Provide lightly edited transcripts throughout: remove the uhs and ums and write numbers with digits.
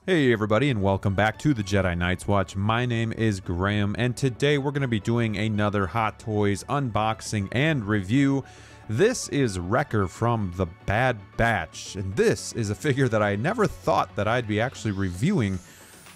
Hey everybody, and welcome back to the Jedi Knights Watch. My name is Graham, and today we're going to be doing another Hot Toys unboxing and review. This is Wrecker from the Bad Batch, and this is a figure that I never thought that I'd be actually reviewing.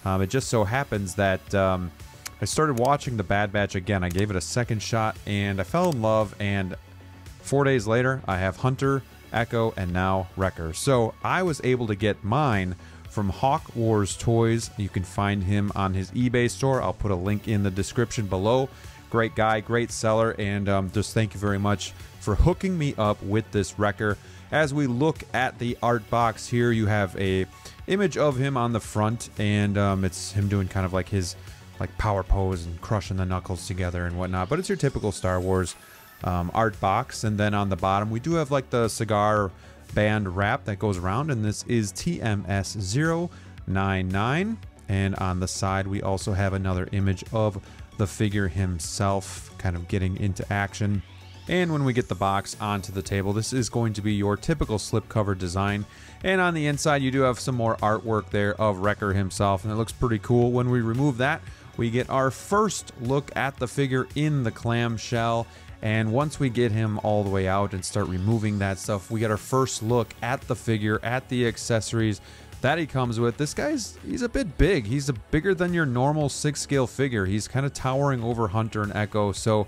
It just so happens that I started watching the Bad Batch again. I gave it a second shot, and I fell in love, and 4 days later, I have Hunter, Echo, and now Wrecker. So I was able to get mine from Hawk Wars Toys. You can find him on his eBay store. I'll put a link in the description below. Great guy, great seller, and just thank you very much for hooking me up with this Wrecker. As we look at the art box here, you have a image of him on the front, and it's him doing kind of like his power pose and crushing the knuckles together and whatnot. But it's your typical Star Wars art box. And then on the bottom, we do have like the cigar band wrap that goes around, and this is TMS 099. And on the side we also have another image of the figure himself kind of getting into action. And when we get the box onto the table, this is going to be your typical slipcover design, and on the inside you do have some more artwork there of Wrecker himself, and it looks pretty cool. When we remove that, we get our first look at the figure in the clamshell. And once we get him all the way out and start removing that stuff, we get our first look at the figure, at the accessories that he comes with. This he's a bit big. He's bigger than your normal 6-scale figure. He's kind of towering over Hunter and Echo. So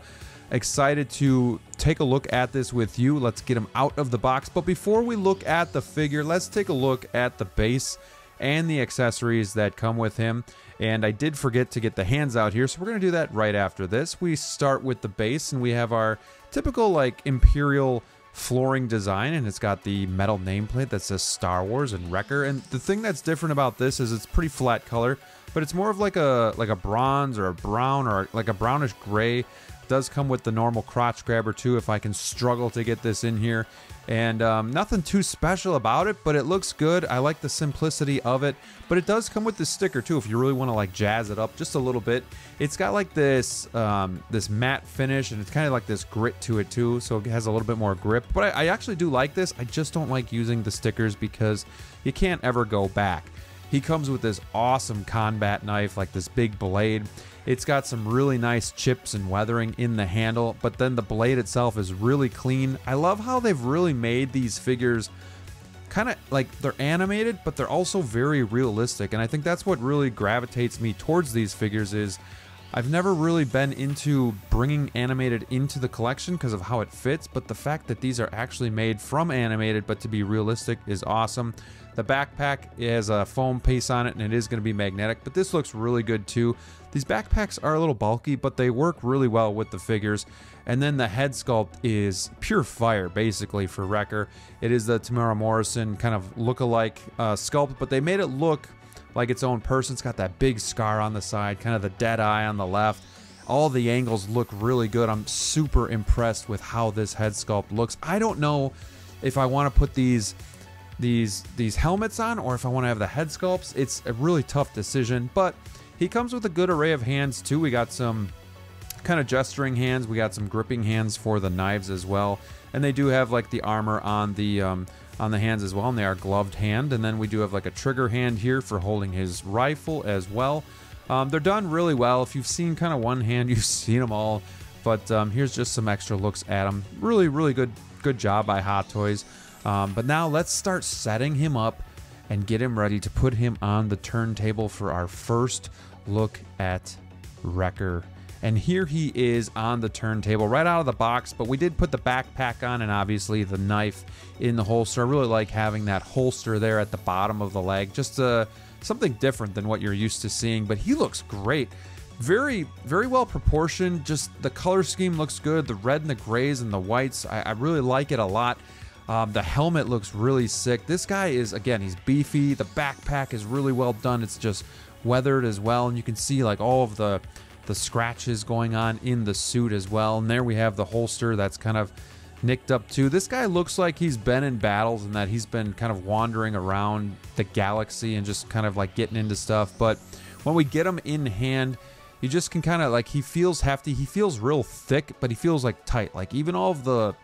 excited to take a look at this with you. Let's get him out of the box. But before we look at the figure, let's take a look at the base and the accessories that come with him. And I did forget to get the hands out here, so we're going to do that right after this. We start with the base, and we have our typical like Imperial flooring design, and it's got the metal nameplate that says Star Wars and Wrecker. And the thing that's different about this is it's pretty flat color, but it's more of like a bronze or a brown or like a brownish gray. Does come with the normal crotch grabber too, if I can struggle to get this in here. And nothing too special about it, but it looks good. I like the simplicity of it, but it does come with this sticker too if you really want to like jazz it up just a little bit. It's got like this this matte finish, and it's kind of like this grit to it too, so it has a little bit more grip. But I actually do like this. I just don't like using the stickers because you can't ever go back. He comes with this awesome combat knife, like this big blade. It's got some really nice chips and weathering in the handle, but then the blade itself is really clean. I love how they've really made these figures kind of like they're animated, but they're also very realistic. And I think that's what really gravitates me towards these figures. Is I've never really been into bringing animated into the collection because of how it fits, but the fact that these are actually made from animated but to be realistic is awesome. The backpack has a foam piece on it, and it is going to be magnetic, but this looks really good too. These backpacks are a little bulky, but they work really well with the figures. And then the head sculpt is pure fire, basically, for Wrecker. It is the Tamara Morrison kind of look-alike sculpt, but they made it look like its own person. It's got that big scar on the side, kind of the dead eye on the left. All the angles look really good. I'm super impressed with how this head sculpt looks. I don't know if I want to put these helmets on or if I want to have the head sculpts. It's a really tough decision, but he comes with a good array of hands too. We got some kind of gesturing hands. We got some gripping hands for the knives as well, and they do have like the armor on the hands as well, and they are gloved hand. And then we do have like a trigger hand here for holding his rifle as well. They're done really well. If you've seen kind of one hand, you've seen them all. But here's just some extra looks at them. Really good job by Hot Toys. But now let's start setting him up and get him ready to put him on the turntable for our first look at Wrecker. And here he is on the turntable right out of the box, but we did put the backpack on and obviously the knife in the holster. I really like having that holster there at the bottom of the leg, just something different than what you're used to seeing. But he looks great. Very well proportioned. Just the color scheme looks good. The red and the grays and the whites, I really like it a lot. The helmet looks really sick. This guy is, again, he's beefy. The backpack is really well done. It's just weathered as well, and you can see like all of the scratches going on in the suit as well. And there we have the holster that's kind of nicked up too. This guy looks like he's been in battles and that he's been kind of wandering around the galaxy and just kind of like getting into stuff. But when we get him in hand, you just can kind of like, he feels hefty. He feels real thick, but he feels like tight. Like even all of the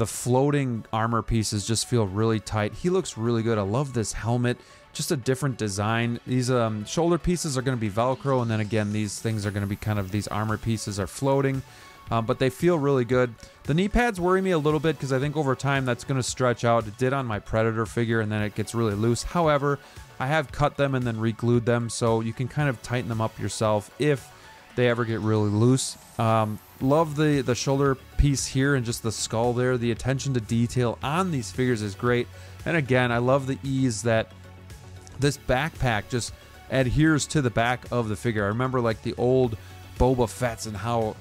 floating armor pieces just feel really tight. He looks really good. I love this helmet. just a different design. These shoulder pieces are going to be Velcro, and then again, these things are going to be kind of, these armor pieces are floating. But they feel really good. The knee pads worry me a little bit because I think over time that's going to stretch out. It did on my Predator figure, and then it gets really loose. However, I have cut them and then re-glued them, so you can kind of tighten them up yourself if they ever get really loose. Love the shoulder piece here and just the skull there. The attention to detail on these figures is great. And again, I love the ease that this backpack just adheres to the back of the figure. I remember like the old Boba Fett's and how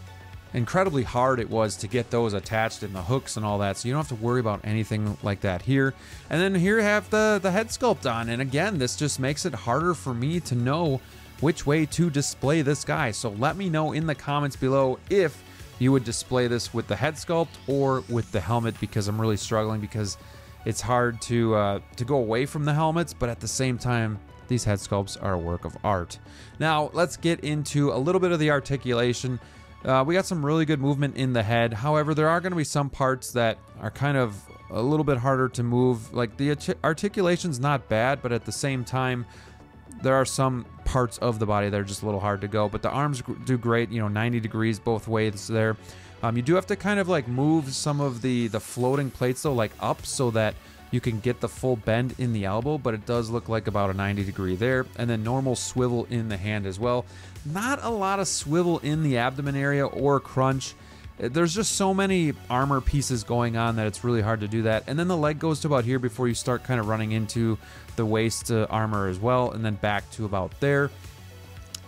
incredibly hard it was to get those attached in the hooks and all that, so you don't have to worry about anything like that here. And then here you have the head sculpt on, and again, this just makes it harder for me to know which way to display this guy. So let me know in the comments below if you would display this with the head sculpt or with the helmet, because I'm really struggling, because it's hard to go away from the helmets, but at the same time, these head sculpts are a work of art. Now let's get into a little bit of the articulation. We got some really good movement in the head. However, there are going to be some parts that are kind of a little bit harder to move. Like the articulation's not bad, but at the same time, there are some parts of the body that are just a little hard to go. But the arms do great, you know, 90 degrees both ways there. You do have to kind of like move some of the floating plates though, like up, so that you can get the full bend in the elbow, but it does look like about a 90 degree there. And then normal swivel in the hand as well. Not a lot of swivel in the abdomen area or crunch. There's just so many armor pieces going on that it's really hard to do that. And then the leg goes to about here before you start kind of running into the waist armor as well, and then back to about there.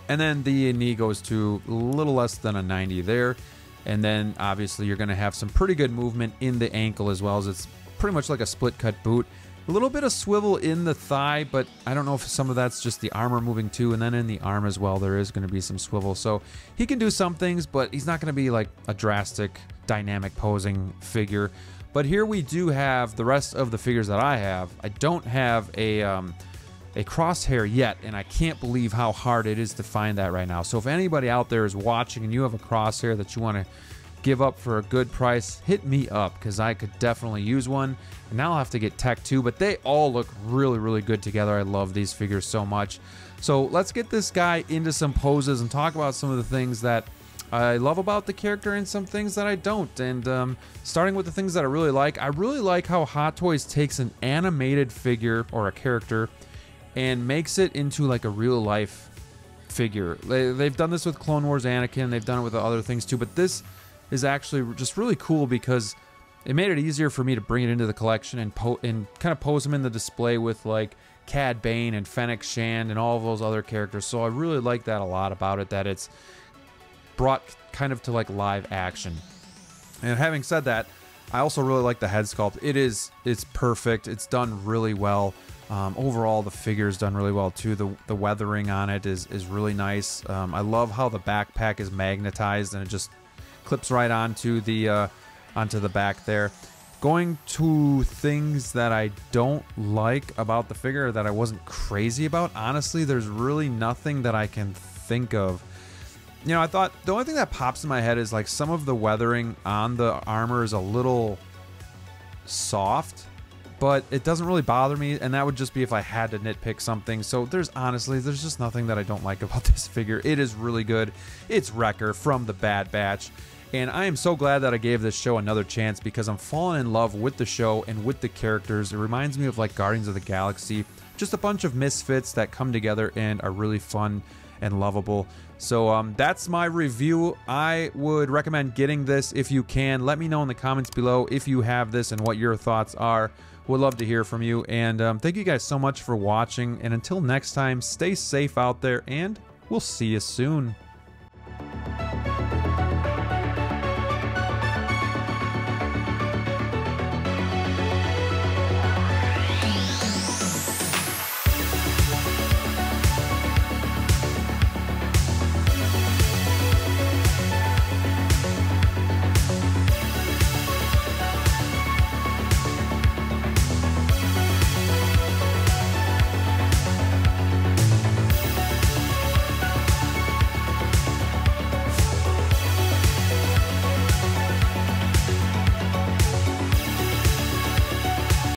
And then the knee goes to a little less than a 90 there. And then obviously you're going to have some pretty good movement in the ankle as well, as it's pretty much like a split cut boot. A little bit of swivel in the thigh, but I don't know if some of that's just the armor moving too. And then in the arm as well, there is going to be some swivel. So he can do some things, but he's not going to be like a drastic dynamic posing figure. But here we do have the rest of the figures that I have. I don't have a crosshair yet, and I can't believe how hard it is to find that right now. So if anybody out there is watching and you have a crosshair that you want to give up for a good price, hit me up, because I could definitely use one. And now I'll have to get tech too, but they all look really, really good together. I love these figures so much. So let's get this guy into some poses and talk about some of the things that I love about the character and some things that I don't. And starting with the things that I really like how Hot Toys takes an animated figure or a character and makes it into like a real life figure. They've done this with Clone Wars Anakin, they've done it with other things too, but this is actually just really cool because it made it easier for me to bring it into the collection and kind of pose them in the display with like Cad Bane and Fennec Shand and all of those other characters. So I really like that a lot about it, that it's brought kind of to like live action. And having said that, I also really like the head sculpt. It's perfect. It's done really well. Overall, the figure's done really well too. The weathering on it is really nice. I love how the backpack is magnetized and it just clips right onto the back there. Going to things that I don't like about the figure, that I wasn't crazy about, honestly, there's really nothing that I can think of. You know, I thought the only thing that pops in my head is like some of the weathering on the armor is a little soft, but it doesn't really bother me, and that would just be if I had to nitpick something. So there's just nothing that I don't like about this figure. It is really good. It's Wrecker from the Bad Batch. And I am so glad that I gave this show another chance, because I'm falling in love with the show and with the characters. It reminds me of like Guardians of the Galaxy, just a bunch of misfits that come together and are really fun and lovable. So that's my review. I would recommend getting this if you can. Let me know in the comments below if you have this and what your thoughts are. Would love to hear from you. And thank you guys so much for watching. And until next time, stay safe out there, and we'll see you soon.